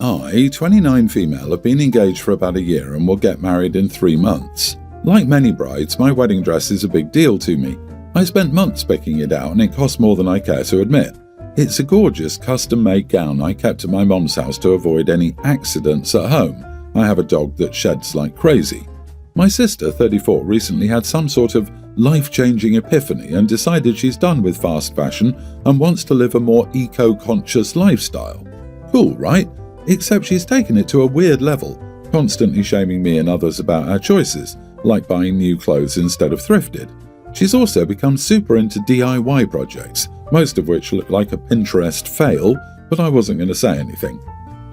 I, 29 female, have been engaged for about a year and will get married in 3 months. Like many brides, my wedding dress is a big deal to me. I spent months picking it out and it cost more than I care to admit. It's a gorgeous custom-made gown I kept at my mom's house to avoid any accidents at home. I have a dog that sheds like crazy. My sister, 34, recently had some sort of life-changing epiphany and decided she's done with fast fashion and wants to live a more eco-conscious lifestyle. Cool, right? Except she's taken it to a weird level, constantly shaming me and others about our choices, like buying new clothes instead of thrifted. She's also become super into DIY projects, most of which look like a Pinterest fail, but I wasn't going to say anything.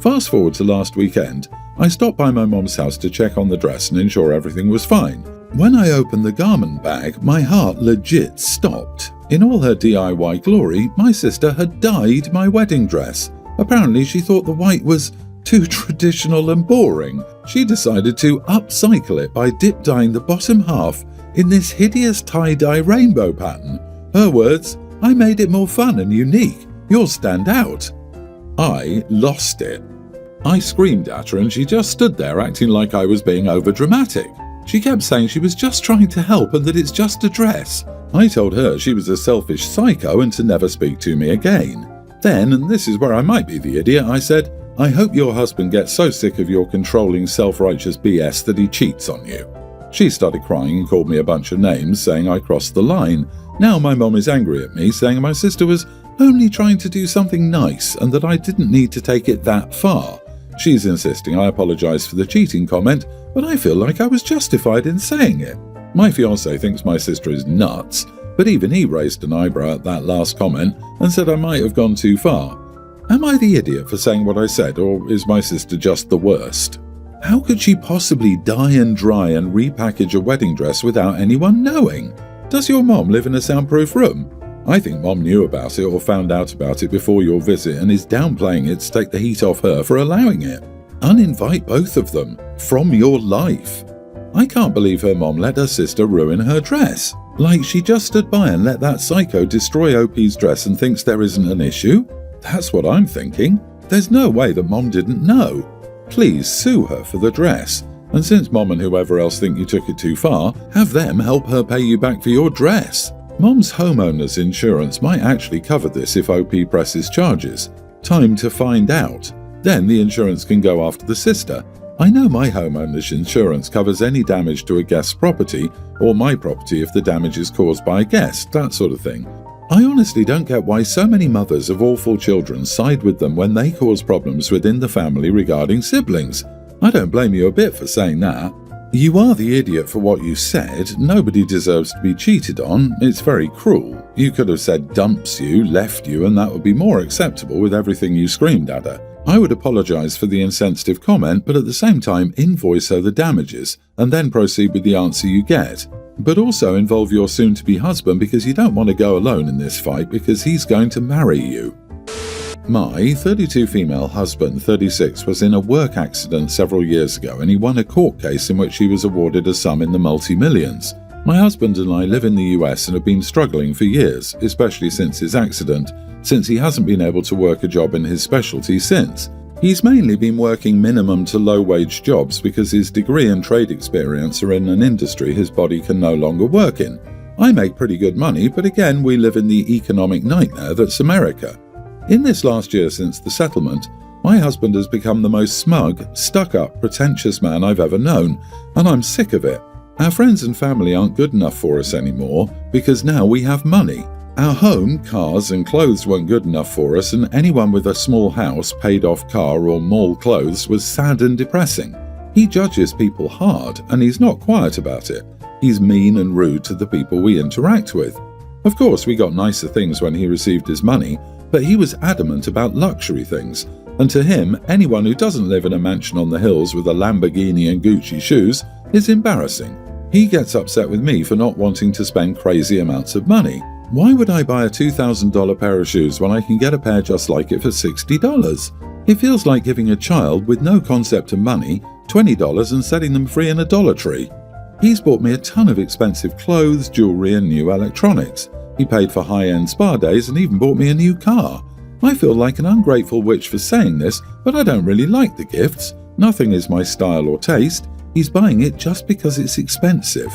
Fast forward to last weekend, I stopped by my mom's house to check on the dress and ensure everything was fine. When I opened the garment bag, my heart legit stopped. In all her DIY glory, my sister had dyed my wedding dress. Apparently she thought the white was too traditional and boring. She decided to upcycle it by dip dyeing the bottom half in this hideous tie-dye rainbow pattern. Her words, "I made it more fun and unique. You'll stand out." I lost it. I screamed at her and she just stood there acting like I was being overdramatic. She kept saying she was just trying to help and that it's just a dress. I told her she was a selfish psycho and to never speak to me again. Then, and this is where I might be the idiot, I said, "I hope your husband gets so sick of your controlling self-righteous BS that he cheats on you." She started crying and called me a bunch of names, saying I crossed the line. Now my mom is angry at me, saying my sister was only trying to do something nice and that I didn't need to take it that far. She's insisting I apologise for the cheating comment, but I feel like I was justified in saying it. My fiancé thinks my sister is nuts, but even he raised an eyebrow at that last comment and said I might have gone too far. Am I the idiot for saying what I said, or is my sister just the worst? How could she possibly dye and dry and repackage a wedding dress without anyone knowing? Does your mom live in a soundproof room? I think mom knew about it or found out about it before your visit and is downplaying it to take the heat off her for allowing it. Uninvite both of them from your life. I can't believe her mom let her sister ruin her dress. Like she just stood by and let that psycho destroy OP's dress and thinks there isn't an issue? That's what I'm thinking. There's no way that mom didn't know. Please sue her for the dress. And since mom and whoever else think you took it too far, have them help her pay you back for your dress. Mom's homeowner's insurance might actually cover this if OP presses charges. Time to find out. Then the insurance can go after the sister. I know my homeowner's insurance covers any damage to a guest's property, or my property if the damage is caused by a guest, that sort of thing. I honestly don't get why so many mothers of awful children side with them when they cause problems within the family regarding siblings. I don't blame you a bit for saying that. You are the idiot for what you said. Nobody deserves to be cheated on. It's very cruel. You could have said dumps you, left you, and that would be more acceptable with everything you screamed at her. I would apologise for the insensitive comment, but at the same time invoice her the damages, and then proceed with the answer you get. But also involve your soon-to-be husband because you don't want to go alone in this fight because he's going to marry you. My 32 female husband, 36, was in a work accident several years ago and he won a court case in which he was awarded a sum in the multi-millions. My husband and I live in the US and have been struggling for years, especially since his accident, since he hasn't been able to work a job in his specialty since. He's mainly been working minimum to low-wage jobs because his degree and trade experience are in an industry his body can no longer work in. I make pretty good money, but again we live in the economic nightmare that's America. In this last year since the settlement, my husband has become the most smug, stuck-up, pretentious man I've ever known, and I'm sick of it. Our friends and family aren't good enough for us anymore because now we have money. Our home, cars and clothes weren't good enough for us, and anyone with a small house, paid-off car or mall clothes was sad and depressing. He judges people hard, and he's not quiet about it. He's mean and rude to the people we interact with. Of course, we got nicer things when he received his money, but he was adamant about luxury things, and to him, anyone who doesn't live in a mansion on the hills with a Lamborghini and Gucci shoes is embarrassing. He gets upset with me for not wanting to spend crazy amounts of money. Why would I buy a $2,000 pair of shoes when I can get a pair just like it for $60? It feels like giving a child with no concept of money $20 and setting them free in a Dollar Tree. He's bought me a ton of expensive clothes, jewelry and new electronics. He paid for high-end spa days and even bought me a new car. I feel like an ungrateful witch for saying this, but I don't really like the gifts. Nothing is my style or taste. He's buying it just because it's expensive.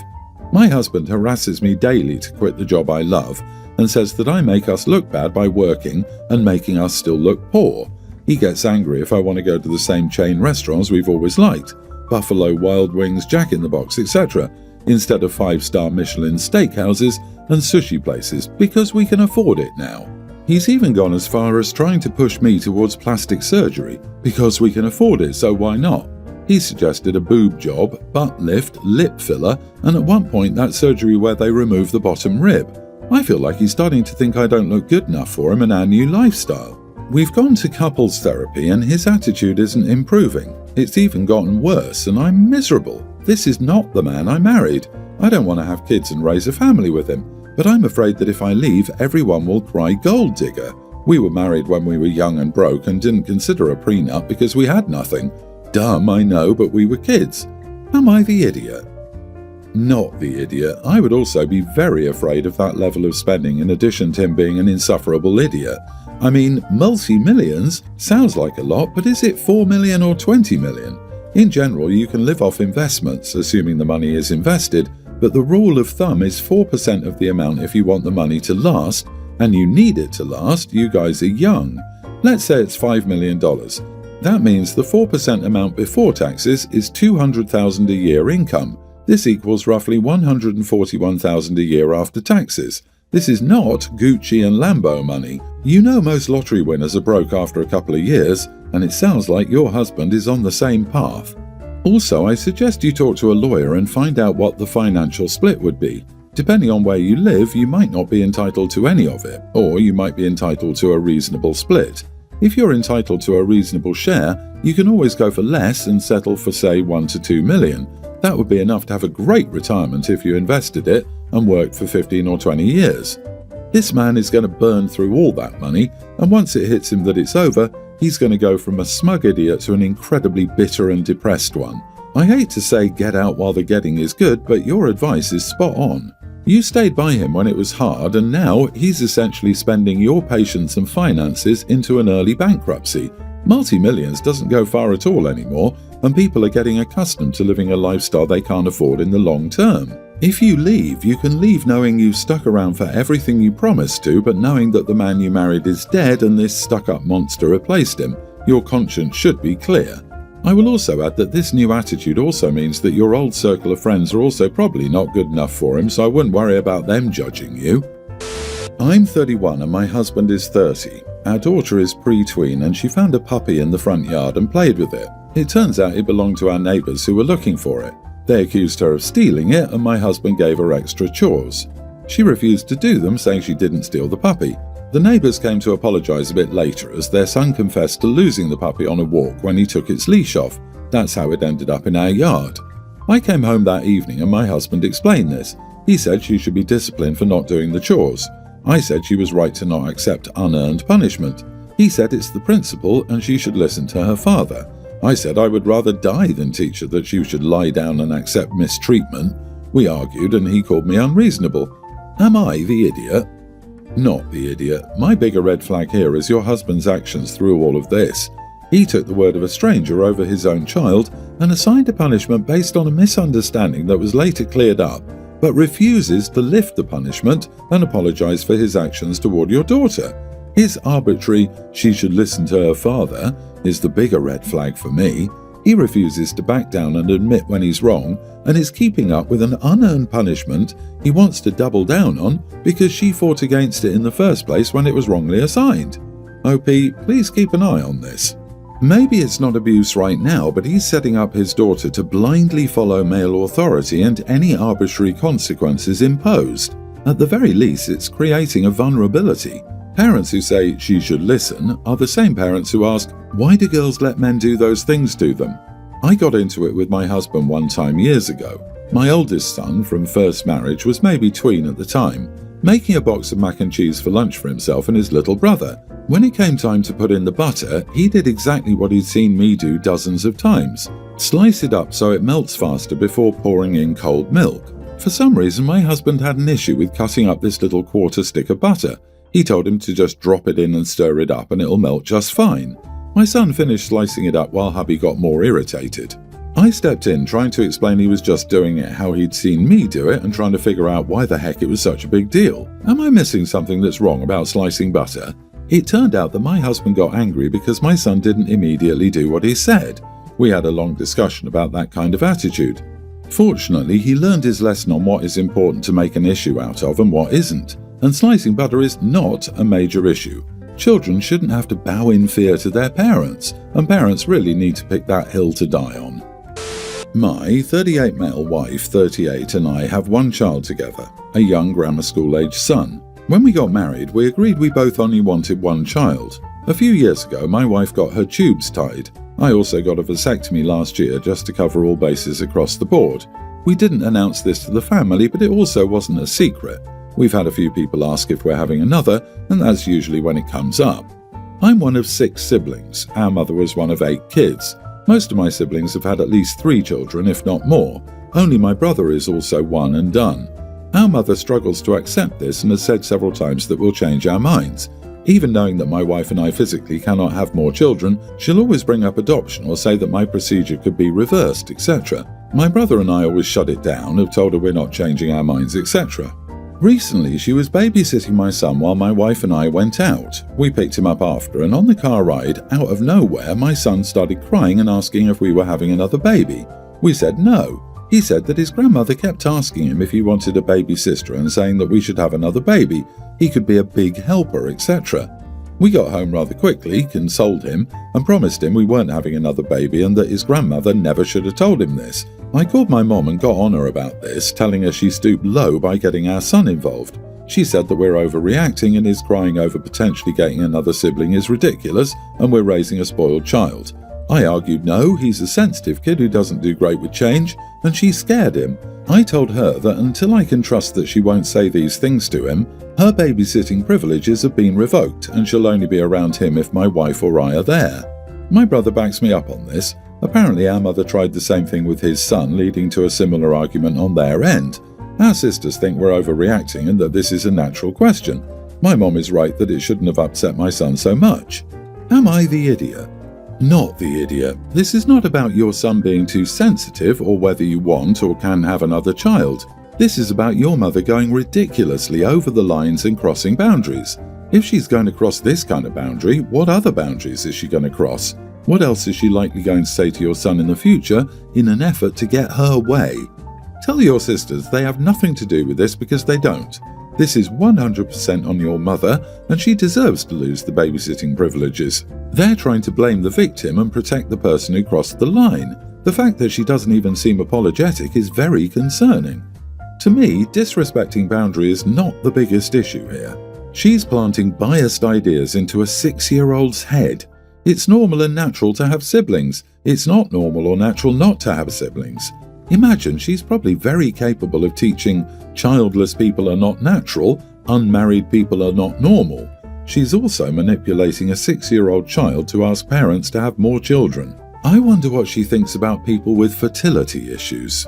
My husband harasses me daily to quit the job I love and says that I make us look bad by working and making us still look poor. He gets angry if I want to go to the same chain restaurants we've always liked, Buffalo Wild Wings, Jack in the Box, etc., instead of 5-star Michelin steakhouses and sushi places because we can afford it now. He's even gone as far as trying to push me towards plastic surgery because we can afford it, so why not? He suggested a boob job, butt lift, lip filler, and at one point that surgery where they remove the bottom rib. I feel like he's starting to think I don't look good enough for him and our new lifestyle. We've gone to couples therapy and his attitude isn't improving. It's even gotten worse and I'm miserable. This is not the man I married. I don't want to have kids and raise a family with him, but I'm afraid that if I leave, everyone will cry gold digger. We were married when we were young and broke and didn't consider a prenup because we had nothing. Dumb, I know, but we were kids. Am I the idiot? Not the idiot. I would also be very afraid of that level of spending in addition to him being an insufferable idiot. I mean, multi-millions sounds like a lot, but is it 4 million or 20 million? In general, you can live off investments, assuming the money is invested, but the rule of thumb is 4% of the amount if you want the money to last, and you need it to last. You guys are young. Let's say it's $5 million. That means the 4% amount before taxes is $200,000 a year income. This equals roughly $141,000 a year after taxes. This is not Gucci and Lambo money. You know most lottery winners are broke after a couple of years, and it sounds like your husband is on the same path. Also, I suggest you talk to a lawyer and find out what the financial split would be. Depending on where you live, you might not be entitled to any of it, or you might be entitled to a reasonable split. If you're entitled to a reasonable share, you can always go for less and settle for, say, 1 to 2 million. That would be enough to have a great retirement if you invested it and worked for 15 or 20 years. This man is going to burn through all that money, and once it hits him that it's over, he's going to go from a smug idiot to an incredibly bitter and depressed one. I hate to say get out while the getting is good, but your advice is spot on. You stayed by him when it was hard, and now he's essentially spending your patience and finances into an early bankruptcy. Multi-millions doesn't go far at all anymore, and people are getting accustomed to living a lifestyle they can't afford in the long term. If you leave, you can leave knowing you stuck around for everything you promised to, but knowing that the man you married is dead and this stuck-up monster replaced him. Your conscience should be clear. I will also add that this new attitude also means that your old circle of friends are also probably not good enough for him, so I wouldn't worry about them judging you. I'm 31 and my husband is 30. Our daughter is pre-tween and she found a puppy in the front yard and played with it. It turns out it belonged to our neighbours who were looking for it. They accused her of stealing it and my husband gave her extra chores. She refused to do them, saying she didn't steal the puppy. The neighbours came to apologise a bit later as their son confessed to losing the puppy on a walk when he took its leash off. That's how it ended up in our yard. I came home that evening and my husband explained this. He said she should be disciplined for not doing the chores. I said she was right to not accept unearned punishment. He said it's the principle and she should listen to her father. I said I would rather die than teach her that she should lie down and accept mistreatment. We argued and he called me unreasonable. Am I the idiot? Not the idiot. My bigger red flag here is your husband's actions through all of this. He took the word of a stranger over his own child and assigned a punishment based on a misunderstanding that was later cleared up, but refuses to lift the punishment and apologize for his actions toward your daughter. His arbitrary, she should listen to her father, is the bigger red flag for me. He refuses to back down and admit when he's wrong and is keeping up with an unearned punishment he wants to double down on because she fought against it in the first place when it was wrongly assigned. OP, please keep an eye on this. Maybe it's not abuse right now, but he's setting up his daughter to blindly follow male authority and any arbitrary consequences imposed. At the very least, it's creating a vulnerability. Parents who say she should listen are the same parents who ask, why do girls let men do those things to them? I got into it with my husband one time years ago. My oldest son from first marriage was maybe tween at the time, making a box of mac and cheese for lunch for himself and his little brother. When it came time to put in the butter, he did exactly what he'd seen me do dozens of times. Slice it up so it melts faster before pouring in cold milk. For some reason, my husband had an issue with cutting up this little quarter stick of butter. He told him to just drop it in and stir it up and it'll melt just fine. My son finished slicing it up while hubby got more irritated. I stepped in trying to explain he was just doing it how he'd seen me do it and trying to figure out why the heck it was such a big deal. Am I missing something that's wrong about slicing butter? It turned out that my husband got angry because my son didn't immediately do what he said. We had a long discussion about that kind of attitude. Fortunately, he learned his lesson on what is important to make an issue out of and what isn't, and slicing butter is not a major issue. Children shouldn't have to bow in fear to their parents, and parents really need to pick that hill to die on. My 38 male wife, 38, and I have one child together, a young grammar school-aged son. When we got married, we agreed we both only wanted one child. A few years ago, my wife got her tubes tied. I also got a vasectomy last year just to cover all bases across the board. We didn't announce this to the family, but it also wasn't a secret. We've had a few people ask if we're having another, and that's usually when it comes up. I'm one of 6 siblings. Our mother was one of 8 kids. Most of my siblings have had at least 3 children, if not more. Only my brother is also one and done. Our mother struggles to accept this and has said several times that we'll change our minds. Even knowing that my wife and I physically cannot have more children, she'll always bring up adoption or say that my procedure could be reversed, etc. My brother and I always shut it down, have told her we're not changing our minds, etc. Recently, she was babysitting my son while my wife and I went out. We picked him up after, and on the car ride, out of nowhere, my son started crying and asking if we were having another baby. We said no. He said that his grandmother kept asking him if he wanted a baby sister and saying that we should have another baby. He could be a big helper, etc. We got home rather quickly, consoled him, and promised him we weren't having another baby and that his grandmother never should have told him this. I called my mom and got on her about this, telling her she stooped low by getting our son involved. She said that we're overreacting and his crying over potentially getting another sibling is ridiculous and we're raising a spoiled child. I argued no, he's a sensitive kid who doesn't do great with change, and she scared him. I told her that until I can trust that she won't say these things to him, her babysitting privileges have been revoked and she'll only be around him if my wife or I are there. My brother backs me up on this. Apparently our mother tried the same thing with his son, leading to a similar argument on their end. Our sisters think we're overreacting and that this is a natural question. My mom is right that it shouldn't have upset my son so much. Am I the idiot? Not the idiot. This is not about your son being too sensitive or whether you want or can have another child. This is about your mother going ridiculously over the lines and crossing boundaries. If she's going to cross this kind of boundary, what other boundaries is she going to cross? What else is she likely going to say to your son in the future in an effort to get her way? Tell your sisters they have nothing to do with this because they don't. This is 100% on your mother and she deserves to lose the babysitting privileges. They're trying to blame the victim and protect the person who crossed the line. The fact that she doesn't even seem apologetic is very concerning. To me, disrespecting boundary is not the biggest issue here. She's planting biased ideas into a 6-year-old's head. It's normal and natural to have siblings. It's not normal or natural not to have siblings. Imagine she's probably very capable of teaching childless people are not natural, unmarried people are not normal. She's also manipulating a 6-year-old child to ask parents to have more children. I wonder what she thinks about people with fertility issues.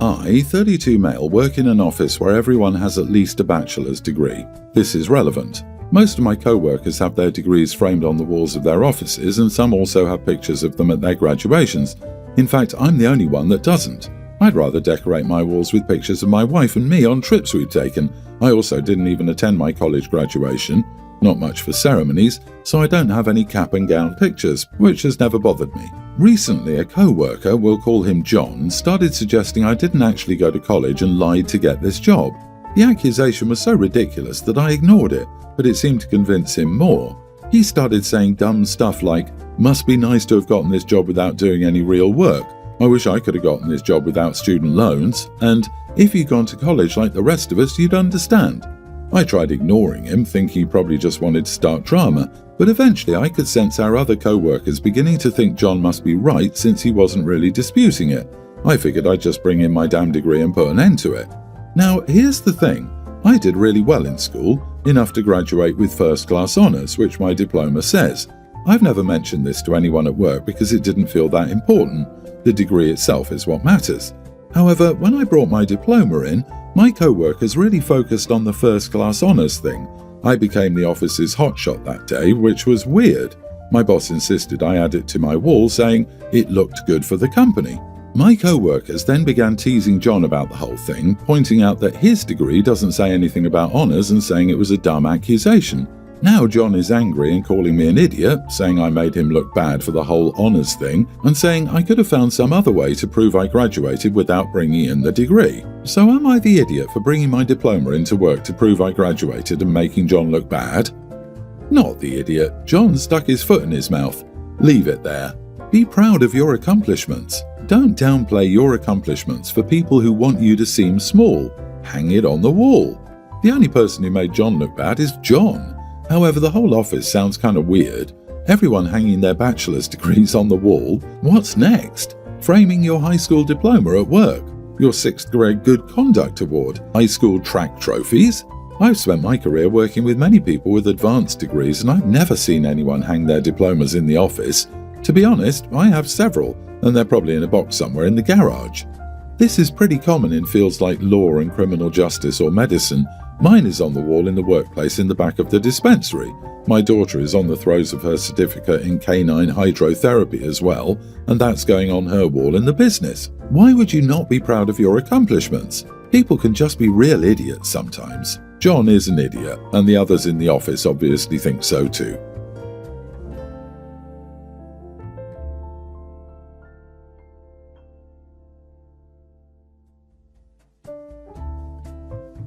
I, 32 male, work in an office where everyone has at least a bachelor's degree. This is relevant. Most of my co-workers have their degrees framed on the walls of their offices, and some also have pictures of them at their graduations. In fact, I'm the only one that doesn't. I'd rather decorate my walls with pictures of my wife and me on trips we've taken. I also didn't even attend my college graduation. Not much for ceremonies, so I don't have any cap and gown pictures, which has never bothered me. Recently, a co-worker, we'll call him John, started suggesting I didn't actually go to college and lied to get this job. The accusation was so ridiculous that I ignored it, but it seemed to convince him more. He started saying dumb stuff like, "Must be nice to have gotten this job without doing any real work. I wish I could have gotten this job without student loans," and "If you'd gone to college like the rest of us, you'd understand." I tried ignoring him, thinking he probably just wanted to start drama, but eventually I could sense our other co-workers beginning to think John must be right since he wasn't really disputing it. I figured I'd just bring in my damn degree and put an end to it. Now, here's the thing. I did really well in school, enough to graduate with first-class honours, which my diploma says. I've never mentioned this to anyone at work because it didn't feel that important. The degree itself is what matters. However, when I brought my diploma in, my co-workers really focused on the first-class honours thing. I became the office's hotshot that day, which was weird. My boss insisted I add it to my wall, saying it looked good for the company. My co-workers then began teasing John about the whole thing, pointing out that his degree doesn't say anything about honours and saying it was a dumb accusation. Now John is angry and calling me an idiot, saying I made him look bad for the whole honours thing, and saying I could have found some other way to prove I graduated without bringing in the degree. So am I the idiot for bringing my diploma into work to prove I graduated and making John look bad? Not the idiot. John stuck his foot in his mouth. Leave it there. Be proud of your accomplishments. Don't downplay your accomplishments for people who want you to seem small. Hang it on the wall. The only person who made John look bad is John. However, the whole office sounds kind of weird. Everyone hanging their bachelor's degrees on the wall. What's next? Framing your high school diploma at work. Your 6th grade Good Conduct Award. High school track trophies. I've spent my career working with many people with advanced degrees, and I've never seen anyone hang their diplomas in the office. To be honest, I have several, and they're probably in a box somewhere in the garage. This is pretty common in fields like law and criminal justice or medicine. Mine is on the wall in the workplace in the back of the dispensary. My daughter is on the throes of her certificate in canine hydrotherapy as well, and that's going on her wall in the business. Why would you not be proud of your accomplishments? People can just be real idiots sometimes. John is an idiot, and the others in the office obviously think so too.